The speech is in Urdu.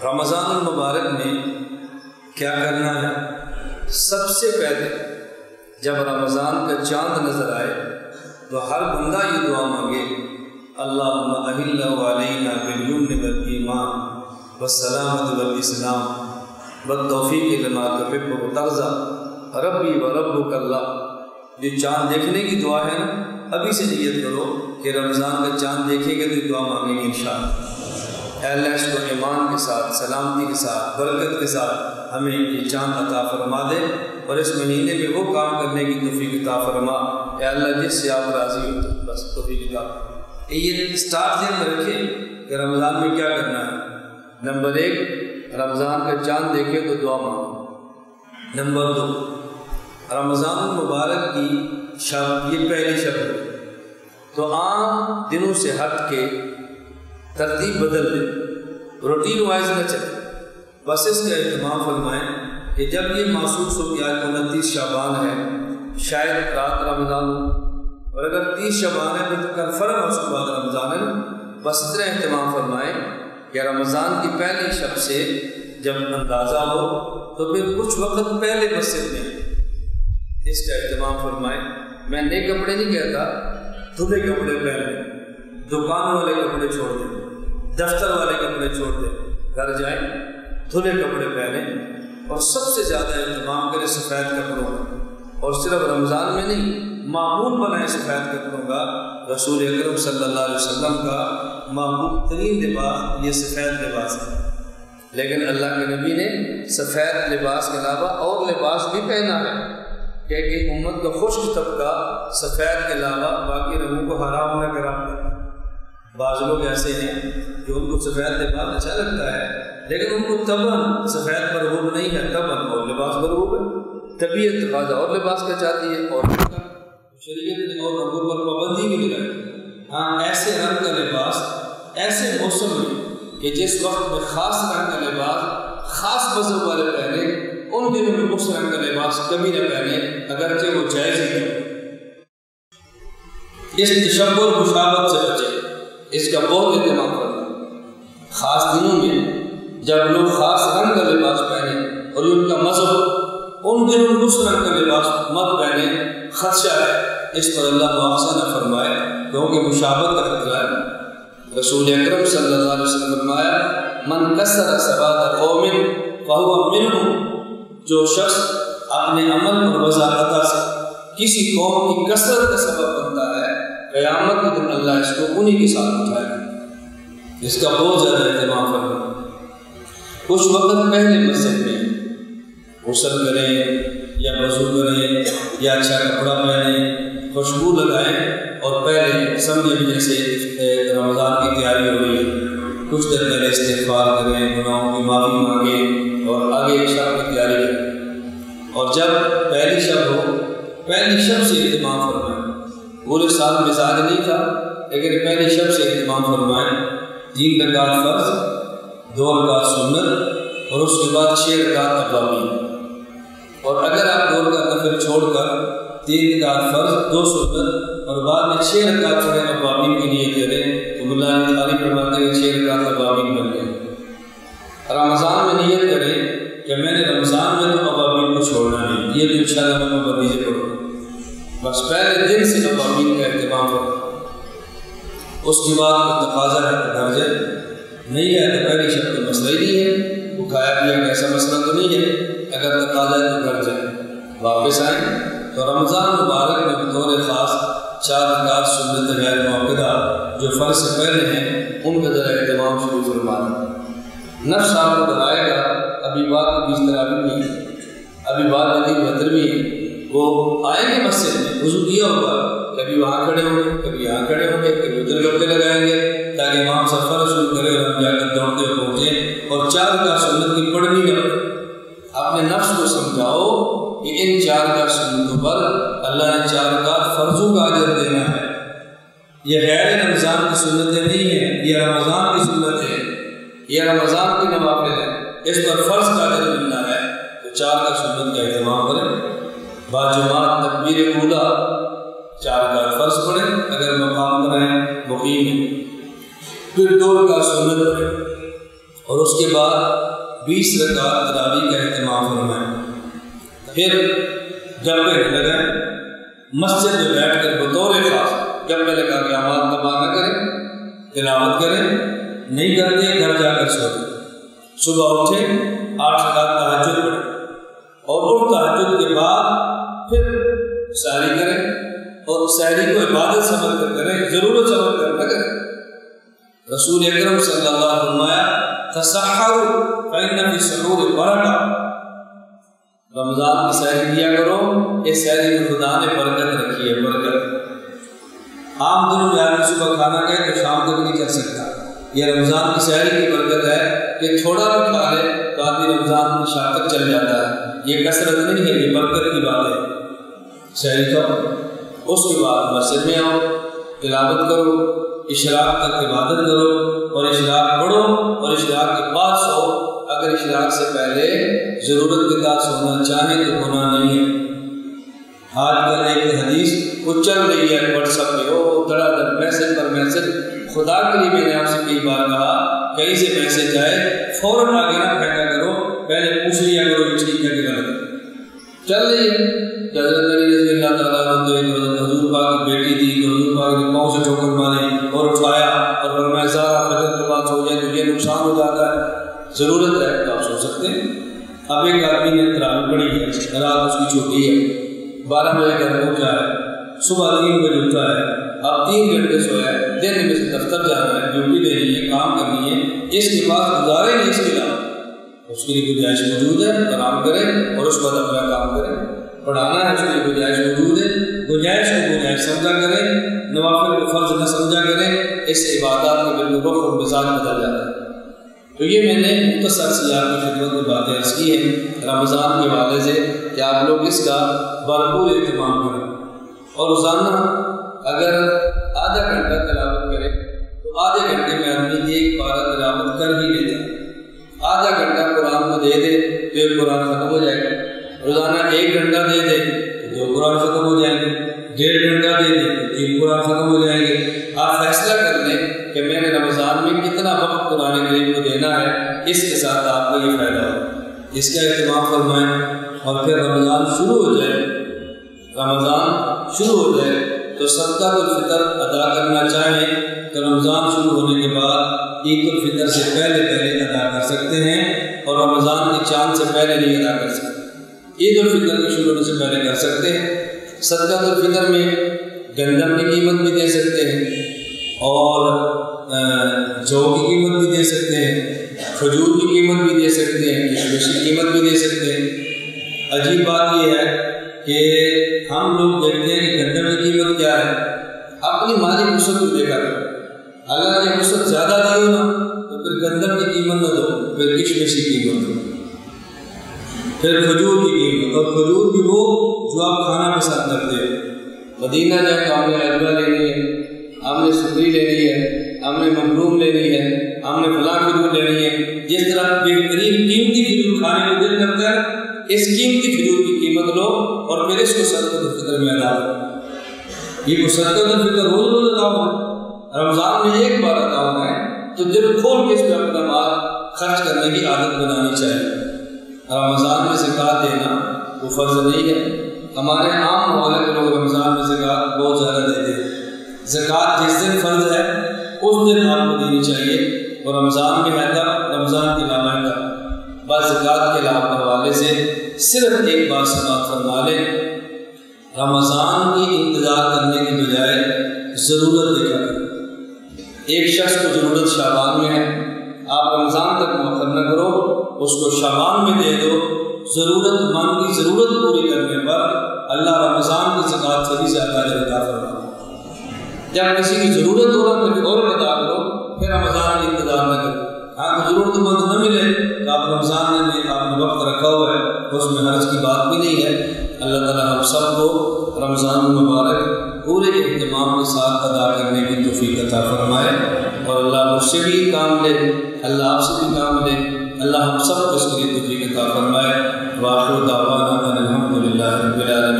رمضان المبارک میں کیا کرنا ہے؟ سب سے پہلے جب رمضان کا چاند نظر آئے تو ہر بندہ یہ دعا مانگے، اللہم احل علینا بالیمن والایمان والسلامۃ والاسلام والتوفیق لما تحب وترضى ربی و ربک اللہ۔ جو چاند دیکھنے کی دعا ہے نا، ابھی سے نیت کرو کہ رمضان کا چاند دیکھیں گے تو یہ دعا مانگیں گے انشاءاللہ۔ اے اللہ اس کو ایمان کے ساتھ، سلامتی کے ساتھ، برکت کے ساتھ ہمیں یہ چاند عطا فرما دے، اور اس مہینے میں وہ کام کرنے کی توفیق عطا فرما اے اللہ جس سے آپ راضی ہو، بس توفیق عطا۔ یہ اسٹارٹ ذہن میں رکھیں کہ رمضان میں کیا کرنا ہے۔ نمبر 1، رمضان کا چاند دیکھے تو دعا مانگو۔ نمبر 2، رمضان المبارک کی شب، یہ پہلی شب ہے تو عام دنوں سے ہٹ کے ترتیب بدل دیں، روٹین وائز نہ چلے، بس اس کا اہتمام فرمائیں کہ جب یہ محسوس ہو کہ آج 29 شعبان ہے، شاید رات رمضان ہو، اور اگر 30 شعبان ہے پھر تو کنفرم ہے اس کے بعد رمضان ہے، بس اتنا اہتمام فرمائیں کہ رمضان کی پہلی شب سے جب اندازہ ہو تو پھر کچھ وقت پہلے مسجد میں اس کا اہتمام فرمائیں۔ میں نئے کپڑے نہیں کہتا، دھلے کپڑے پہن لیں، دکان والے کپڑے چھوڑ دیں، دفتر والے کپڑے چھوڑ دیں، گھر جائیں دھلے کپڑے پہنیں، اور سب سے زیادہ اہتمام کریں سفید کپڑوں کا، اور صرف رمضان میں نہیں، معمول بنائیں سفید کپڑوں کا۔ رسول اکرم صلی اللہ علیہ وسلم کا محبوب ترین لباس یہ سفید لباس ہے، لیکن اللہ کے نبی نے سفید لباس کے علاوہ اور لباس بھی پہنا ہے کہ امت کا خشک طبقہ سفید کے علاوہ باقی رنگوں کو حرام نہ کراتا ہے۔ بعض لوگ ایسے ہیں کہ ان کو سفید لباس اچھا لگتا ہے، لیکن ان کو طبعاً سفید مرغوب نہیں ہے، طبعاً اور لباس مرغوب ہے، طبیعت تقاضا اور لباس کا چاہتی ہے، اور شریعت نے اور رنگوں پر پابندی بھی لگائی۔ ہاں، ایسے رنگ کا لباس ایسے موسم میں کہ جس وقت میں خاص رنگ کا لباس خاص مذہب والے پہنے، ان دنوں میں اس رنگ کا لباس کبھی نہ پہنے، اگرچہ وہ جائز ہی ہے۔ اس تشبہ اور مشابہت سے بچے، اس کا بہت اہتمام کرنا۔ خاص دنوں میں جب لوگ خاص رنگ کا لباس پہنے اور ان کا مذہب، ان دنوں میں اس رنگ کا لباس مت پہنے، خدشہ ہے، اس پر اللہ مؤاخذہ نہ فرمائے کیونکہ مشابہت کا خطرہ ہے۔ رسول اکرم صلی اللہ علیہ وسلم نے فرمایا، من کسر سواد قوم فہو منہم، جو شخص اپنے عمل پر وضاحت سے کسی قوم کی کثرت کا سبب بنتا ہے، قیامت کے دن اللہ اس کو انہی کے ساتھ اٹھائے گا۔ اس کا بہت زیادہ اہتمام کرنا۔ کچھ وقت پہلے مسجد میں غسل کریں یا وضو کریں یا اچھا کپڑا پہنیں، خوشبو لگائیں، اور پہلے سمجھے بھی جیسے رمضان کی تیاری ہو رہی ہے، کچھ دیر پہلے استغفار کریں، گناہوں کی معافی مانگیں، اور آگے شب کی تیاری کریں۔ اور جب پہلی شب ہو، پہلی شب سے اہتمام فرمائیں۔ پورے سال مزاج نہیں تھا، لیکن پہلی شب سے اہتمام فرمائیں۔ 3 رکعت فرض، 2 رکعت سنت، اور اس کے بعد 6 رکعت ابوابین۔ اور اگر آپ 2 رکعت نفل چھوڑ کر 3 رکعت فرض، 2 سنت اور بعد میں 6 رکعت پڑھیں ابوابین کی نیت کریں تو اللہ نے تعریف فرماتے ہیں 6 رکعت ابوابین بن گئے۔ رمضان میں نیت کریں کہ میں نے رمضان میں تو ابوابین کو چھوڑنا نہیں، یہ تو انشاءاللہ میں پابندی سے پڑھوں، بس پہلے دن سے ابوابین کا اہتمام کروں۔ اس کے بعد تقاضا ہے گھر جائے، نہیں ہے تو پہلی شب کا مسئلہ ہی نہیں ہے، وہ کھایا پیا کا ایسا مسئلہ تو نہیں ہے، اگر تقاضا ہے تو گھر جائیں، واپس آئیں۔ تو رمضان مبارک میں بطور خاص 4 رکعت سنت غیر موقدہ جو فرض سے پہلے ہیں، ان کا ذرا اہتمام شروع فرما دیں۔ نفس آپ کو بتائے گا، ابھی بات کی اس طرح بھی ابھی بات ندی بہتر بھی ہے، وہ آئیں گے مسجد میں، وضو کیا ہوگا، کبھی وہاں کھڑے ہوں گے، کبھی یہاں کھڑے ہوں گے، کبھی ادھر گپے لگائیں گے تاکہ امام سفر شروع کرے اور ہم جا کر دوڑتے ہوئے پہنچیں، اور 4 رکعت سنت کی پڑھنی نہ پڑے۔ اپنے نفس کو سمجھاؤ کہ ان 4 رکعت سنتوں پر اللہ نے 4 رکعت فرضوں کا اجر دینا ہے، یہ غیر رمضان کی سنتیں نہیں ہیں، یہ رمضان کی سنتیں ہیں، یہ رمضان کی نوافل ہے، اس پر فرض کا اجر ملنا ہے، تو 4 رکعت سنت کا اہتمام کریں۔ باجماعت تکبیر اولا 4 رکعت فرض پڑھیں، اگر مقام پر ہیں مقیم ہیں، پھر 2 رکعت سنت پڑھیں، اور اس کے بعد 20 رکعت تراویح کا اہتمام فرمائیں. پھر گپے نہ لگائیں، مسجد میں بیٹھ کر بطور خاص گپے لگا کے آواز تباہ نہ کریں، تلاوت کریں. نہیں کرتے گھر جا کر سو جائیں. صبح اٹھیں 8 رکعت تہجد پڑھیں اور اس تہجد کے بعد پھر سحری کریں، اور سحری کو عبادت سمجھ کر کریں، ضرورت سمجھ کر نہ کریں. رسول اکرم صلی اللہ علیہ وسلم فرمایا تسحروا فإن فی السحور برکہ. رمضان کی سحری کیا کرو، اس سحری میں خدا نے برکت رکھی ہے، برکت. عام دنوں میں آدمی صبح کھانا کھائے تو شام تک نہیں چل سکتا. یہ رمضان کی سحری کی برکت ہے کہ تھوڑا بھی کھا لے تو آدمی رمضان کی شام تک چل جاتا ہے. یہ کثرت نہیں ہے، یہ برکت کی بات ہے. سحری کھاؤ، اس کے بعد مسجد میں آؤ، تلاوت کرو، اشراق تک عبادت کرو، اور اشراق پڑھو، اور اشراق کے بعد سو. اگر اشراق سے پہلے ضرورت کے ساتھ سونا چاہیں تو گناہ نہیں ہے. آج کل ایک حدیث وہ چل رہی ہے واٹس ایپ پہ، وہ دڑا دڑ میسج پر میسج. خدا کے لیے میں نے آپ سے کئی بار کہا کہیں سے میسج آئے فوراً آگے نہ پھینکا کرو، پہلے پوچھ لیا کرو یہ ٹھیک ہے کہ غلط. چل رہی ہے کہ حضرت علی رضی اللہ تعالیٰ عنہ حضور پاک کی بیٹی تھی تو حضور پاک نے پاؤں سے ٹھوکر ماری اور اٹھایا اور فرمایا سارا فجر کے بعد سو جائے تو یہ نقصان ہو جاتا ہے. ضرورت ہے تو آپ سو سکتے ہیں. اب ایک آدمی نے تراویح پڑھی ہے، رات اس کی چھوٹی ہے، 12 بجے گھر پہنچا ہے، صبح 3 بجے اٹھا ہے، اب 3 گھنٹے سویا ہے، دن میں سے دفتر جانا ہے، ڈیوٹی دینی ہے، کام کرنی ہے، اس کے پاس گزارے نہیں اس کے علاوہ. اس کے لیے گنجائش موجود ہے، آرام کرے اور اس بعد اپنا کام کرے. پڑھانا ہے اس کے لیے گنجائش موجود ہے، گنجائش کو گنجائش سمجھا کریں، نوافل کو فرض نہ سمجھا کریں. اس عبادات میں بالکل رخ اور مزاج بدل جاتا ہے. تو یہ میں نے مختصر سی آپ کی خدمت میں باتیں عرض کی ہیں رمضان کے حوالے سے کہ آپ لوگ اس کا بھرپور اہتمام کریں. اور روزانہ اگر آدھا گھنٹہ تلاوت کریں تو آدھے گھنٹے میں آدمی ایک پارہ تلاوت کر ہی لیتا ہے. آدھا گھنٹہ قرآن کو دے دے تو ایک قرآن ختم ہو جائے گا. روزانہ 1 گھنٹہ دے دے تو 2 قرآن ختم ہو جائیں گے. 1.5 گھنٹہ دے دے تو 3 قرآن ختم ہو جائیں گے. آپ فیصلہ کر لیں کہ میں نے رمضان میں کتنا وقت قرآن کریم کو دینا ہے، اس کے ساتھ آپ کو یہ فائدہ ہو. اس کا اہتمام فرمائیں. اور پھر رمضان شروع ہو جائے تو صدقہ الفطر ادا کرنا چاہیں تو رمضان شروع ہونے کے بعد عید الفطر سے پہلے ادا کر سکتے ہیں، اور رمضان کے چاند سے پہلے نہیں ادا کر سکتے. عید الفطر کے شروع ہونے سے پہلے کر سکتے ہیں. صدقہ الفطر میں گندم کی قیمت بھی دے سکتے ہیں، اور جو کی قیمت بھی دے سکتے ہیں، کھجور کی قیمت بھی دے سکتے ہیں، کشمش کی قیمت بھی دے سکتے ہیں. عجیب بات یہ ہے کہ ہم لوگ دیکھتے ہیں کہ گندم کی قیمت کیا ہے. اپنی مالی وسعت کو دیکھا کرو. اگر یہ وسعت زیادہ دی ہو نا تو پھر گندم کی قیمت نہ دو، پھر کشمش کی قیمت دو، پھر کھجور کی قیمت. اور کھجور بھی وہ جو آپ کھانا پسند کرتے ہو. مدینہ جائے تو ہم نے اجوا لینی ہے، ہم نے سبری لینی ہے، ہم نے ممروم لینی ہے، ہم نے فلاں کھجور لینی ہے. جس طرح بہترین قیمتی کھجور کھانے کو دل کرتا ہے، اس قیمتی کھجور کی قیمت لو اور پھر اس کو صدقۃ الفطر میں ادا کرو. یہ کو صدقۃ الفطر روز ادا ہونا، رمضان میں ایک بار ادا ہونا ہے، تو دل کھول کے اس پہ اپنا مال خرچ کرنے کی عادت بنانی چاہیے. رمضان میں زکوٰۃ دینا وہ فرض نہیں ہے. ہمارے عام ممالک کے لوگ رمضان میں زکوٰۃ بہت زیادہ دیتے ہیں. زکوٰۃ جس دن فرض ہے اس دن آپ کو دینی چاہیے، اور رمضان میں ہے تب، رمضان کے علاوہ ہے تب. بس زکوٰۃ کے حوالے سے صرف ایک بات سماعت فرما لیں. رمضان کی انتظار کرنے کی بجائے ضرورت دیکھا کریں. ایک شخص کو ضرورت شعبان میں ہے، آپ رمضان تک مؤخر نہ کرو، اس کو شعبان میں دے دو. ضرورت مند کی ضرورت پوری کرنے پر اللہ رمضان کی زکوٰۃ سے بھی زیادہ اجر عطا فرماتا ہے. جب کسی کی ضرورت ہو تو فوراً ادا کرو، پھر رمضان کی انتظار نہ کرو. آپ کو ضرورت مند نہ ملے تو آپ رمضان میں آپ نے وقت رکھا ہوا ہے، اس میں حرج کی بات بھی نہیں ہے. اللہ تعالیٰ ہم سب کو رمضان المبارک پورے اہتمام کے ساتھ ادا کرنے کی توفیق عطا فرمائے، اور اللہ مجھ سے بھی کام لے، اللہ آپ سے بھی کام لے، اللہ ہم سب کو اس کے لیے توفیق عطا فرمائے. وآخر دعوانا الحمد للہ رب العالمین.